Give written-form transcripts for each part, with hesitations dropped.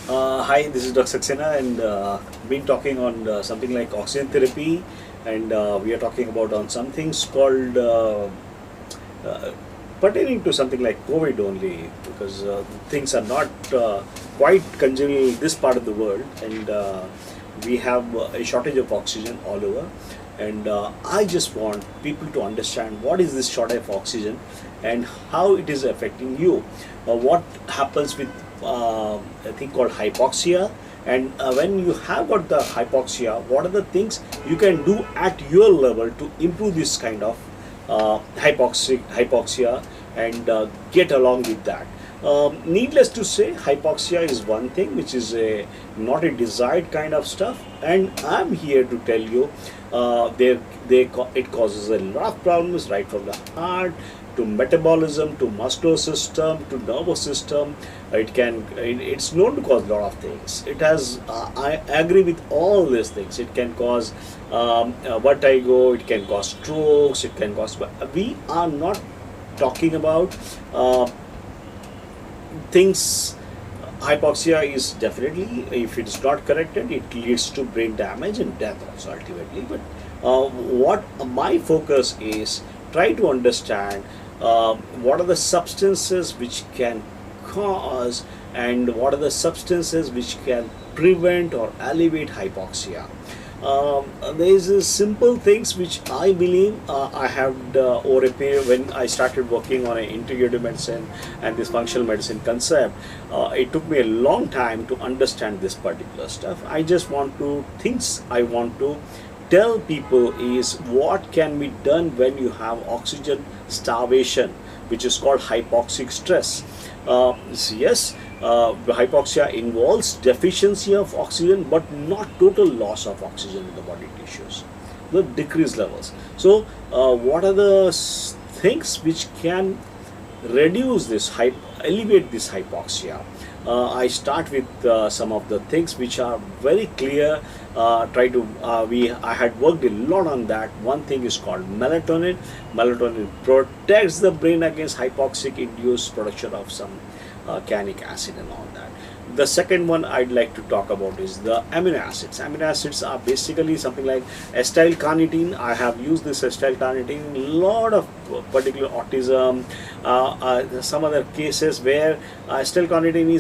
Hi, this is Dr. Saxena, and been talking on something like oxygen therapy, and we are talking about on some things called uh, pertaining to something like COVID only, because things are not quite congenial in this part of the world, and we have a shortage of oxygen all over. And I just want people to understand what is this shortage of oxygen and how it is affecting you. What happens with a thing called hypoxia, and when you have got the hypoxia, what are the things you can do at your level to improve this kind of hypoxia and get along with that. Needless to say, hypoxia is one thing which is a not a desired kind of stuff, and I'm here to tell you it causes a lot of problems right from the heart to metabolism to muscular system to nervous system. It's known to cause a lot of things. It has I agree with all these things. It can cause vertigo, it can cause strokes, it can cause, we are not talking about things. Hypoxia is definitely, if it's not corrected, it leads to brain damage and death also ultimately. But what my focus is, try to understand what are the substances which can cause and what are the substances which can prevent or alleviate hypoxia. There is a simple things which I believe I have over a period when I started working on an integrative medicine and this functional medicine concept. It took me a long time to understand this particular stuff. I just want to things I want to tell people is what can be done when you have oxygen starvation, which is called hypoxic stress. Yes, hypoxia involves deficiency of oxygen, but not total loss of oxygen in the body tissues, the decreased levels. So, what are the things which can reduce this alleviate this hypoxia? I start with some of the things which are very clear. Try to I had worked a lot on that. One thing is called melatonin. Melatonin protects the brain against hypoxic induced production of some canic acid and all that. The second one I'd like to talk about is the amino acids. Amino acids are basically something like acetyl carnitine. I have used this acetyl carnitine in a lot of particular autism, some other cases where acetyl carnitine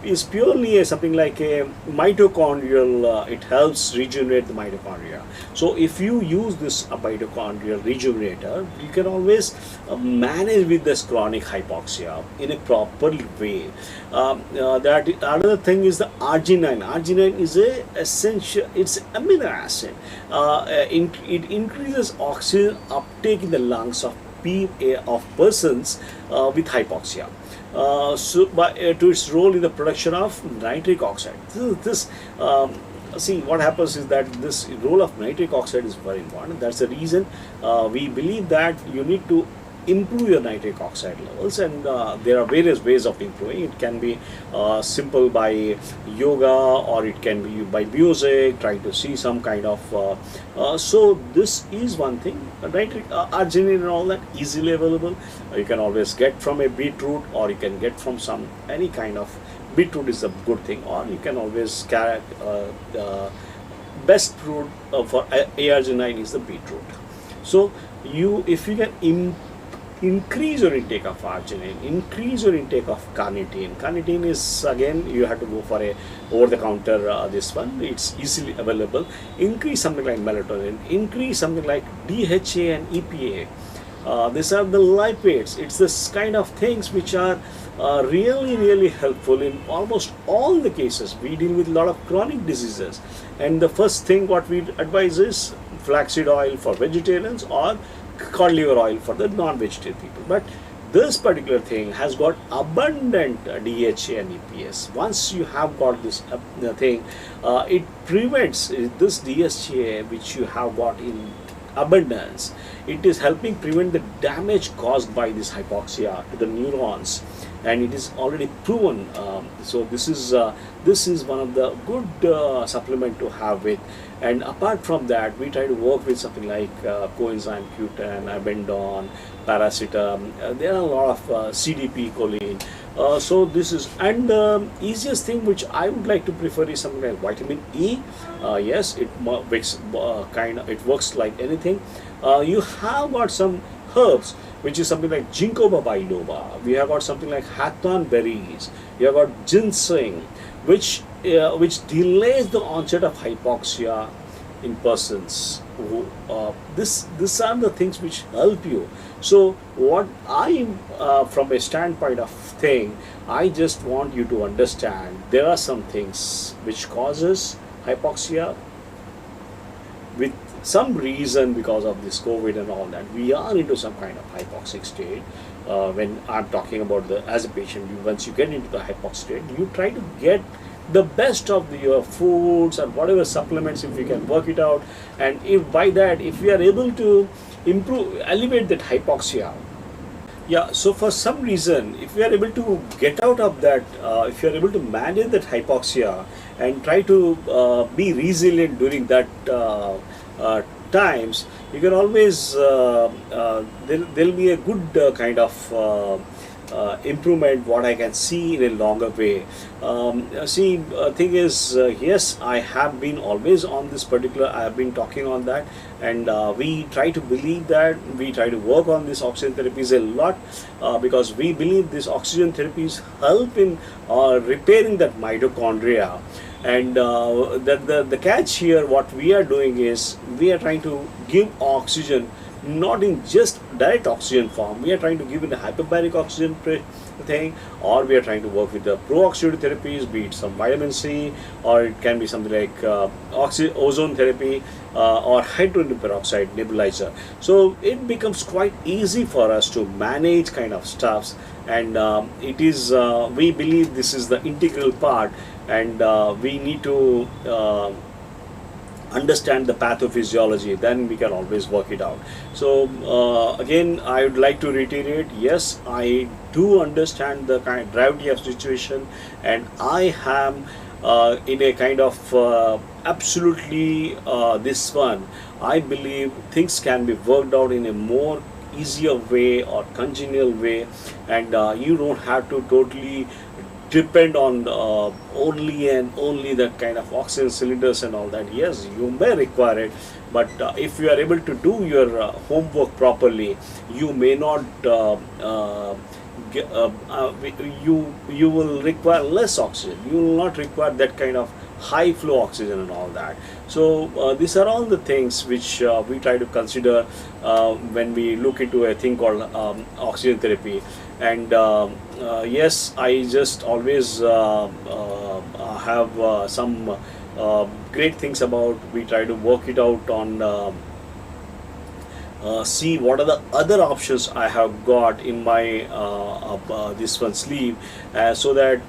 is purely something like a mitochondrial. It helps regenerate the mitochondria. So if you use this mitochondrial regenerator, you can always manage with this chronic hypoxia in a proper way. That another thing is the arginine. Arginine is a essential. It's amino acid. It increases oxygen uptake in the lungs of persons with hypoxia. To its role in the production of nitric oxide. See, what happens is that this role of nitric oxide is very important. That's the reason we believe that you need to improve your nitric oxide levels, and there are various ways of improving. It can be simple by yoga, or it can be by music, trying to see some kind of so this is one thing. Nitric arginine and all that easily available. You can always get from a beetroot, or you can get from some any kind of beetroot is a good thing, or you can always carrot. Best fruit for arginine is the beetroot. So if you can increase your intake of arginine, increase your intake of carnitine. Carnitine is, again, you have to go for a over-the-counter this one. It's easily available. Increase something like melatonin. Increase something like DHA and EPA. These are the lipids. It's this kind of things which are really helpful in almost all the cases. We deal with a lot of chronic diseases, and the first thing what we advise is flaxseed oil for vegetarians or cod liver oil for the non-vegetarian people. But this particular thing has got abundant DHA and EPS. Once you have got this thing, it prevents this DHA which you have got in abundance. It is helping prevent the damage caused by this hypoxia to the neurons, and it is already proven. So this is one of the good supplement to have with. And apart from that, we try to work with something like coenzyme Q10, abendon, paracetam. There are a lot of CDP choline. So this is, and the easiest thing which I would like to prefer is something like vitamin E. Yes, it works it works like anything. You have got some herbs which is something like ginkgo biloba. We have got something like hathan berries. You have got ginseng, which delays the onset of hypoxia in persons who, these are the things which help you. So what I, from a standpoint of thing, I just want you to understand there are some things which causes hypoxia with some reason because of this COVID and all that. We are into some kind of hypoxic state. When I'm talking about the as a patient, once you get into the hypoxic state, you try to get the best of your foods and whatever supplements if we can work it out, and if by that if we are able to improve elevate that hypoxia. Yeah, so for some reason, if we are able to get out of that, if you are able to manage that hypoxia and try to be resilient during that uh, times, you can always, there'll be a good kind of improvement what I can see in a longer way. See, thing is, yes, I have been always on this particular, I have been talking on that, and we try to believe that, we try to work on this oxygen therapies a lot, because we believe these oxygen therapies help in repairing that mitochondria. And the catch here, what we are doing is we are trying to give oxygen not in just direct oxygen form. We are trying to give it a hyperbaric oxygen thing, or we are trying to work with the pro-oxidative therapies, be it some vitamin C, or it can be something like ozone therapy, or hydrogen peroxide nebulizer. So it becomes quite easy for us to manage kind of stuffs, and it is, we believe this is the integral part, and we need to understand the pathophysiology, then we can always work it out. So again, I would like to reiterate, yes, I do understand the kind of gravity of situation, and I am in a kind of absolutely this one, I believe things can be worked out in a more easier way or congenial way, and you don't have to totally depend on only and only that kind of oxygen cylinders and all that. Yes, you may require it, but if you are able to do your homework properly, you may not you will require less oxygen. You will not require that kind of high flow oxygen and all that. So these are all the things which we try to consider when we look into a thing called oxygen therapy. And yes, I just always have some great things about, we try to work it out on see what are the other options I have got in my this one sleeve, so that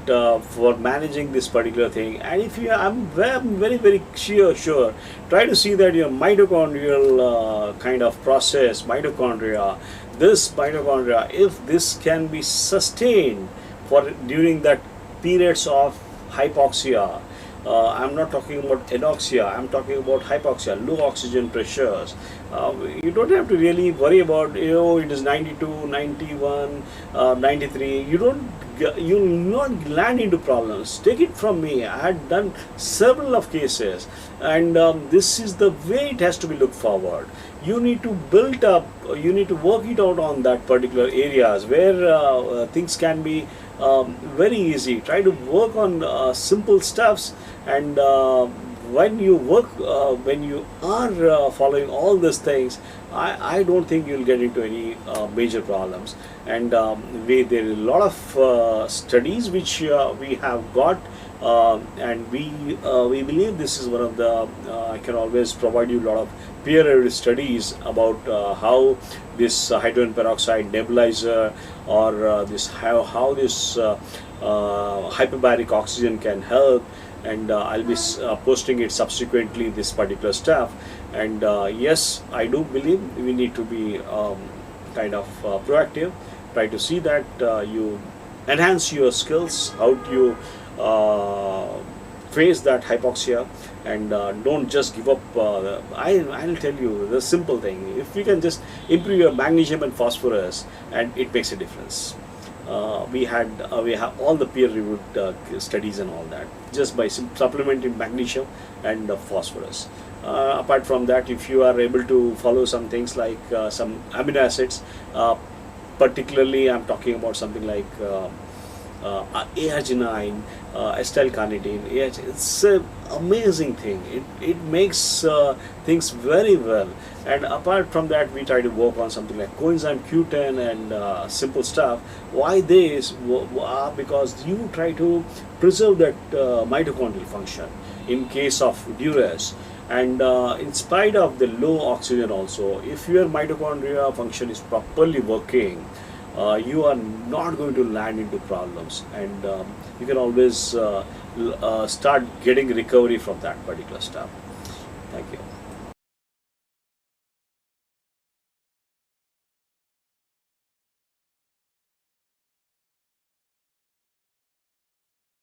for managing this particular thing. And if you, I'm very sure, try to see that your mitochondrial kind of process, this mitochondria, if this can be sustained for during that periods of hypoxia. I'm not talking about anoxia, I'm talking about hypoxia, low oxygen pressures. You don't have to really worry about, it is 92, 91, 93. You'll not land into problems. Take it from me, I had done several of cases, and this is the way it has to be looked forward. You need to build up, you need to work it out on that particular areas where things can be very easy. Try to work on simple stuffs, and when you work, when you are following all these things, I don't think you'll get into any major problems. And there are a lot of studies which we have got, and we believe this is one of the, I can always provide you a lot of peer-reviewed studies about how this hydrogen peroxide nebulizer, or this how this hyperbaric oxygen can help. And I'll be posting it subsequently, this particular stuff. And yes, I do believe we need to be kind of proactive, try to see that you enhance your skills, how do you face that hypoxia, and don't just give up. I'll tell you the simple thing, if you can just improve your magnesium and phosphorus, and it makes a difference. we have all the peer-reviewed studies and all that, just by supplementing magnesium and phosphorus. Apart from that, if you are able to follow some things like some amino acids, particularly I'm talking about something like arginine, acetylcarnitine. It's an amazing thing. It makes things very well. And apart from that, we try to work on something like coenzyme Q10 and simple stuff. Why this? Because you try to preserve that mitochondrial function in case of duress. And in spite of the low oxygen also, if your mitochondria function is properly working, you are not going to land into problems, and you can always start getting recovery from that particular stuff. Thank you.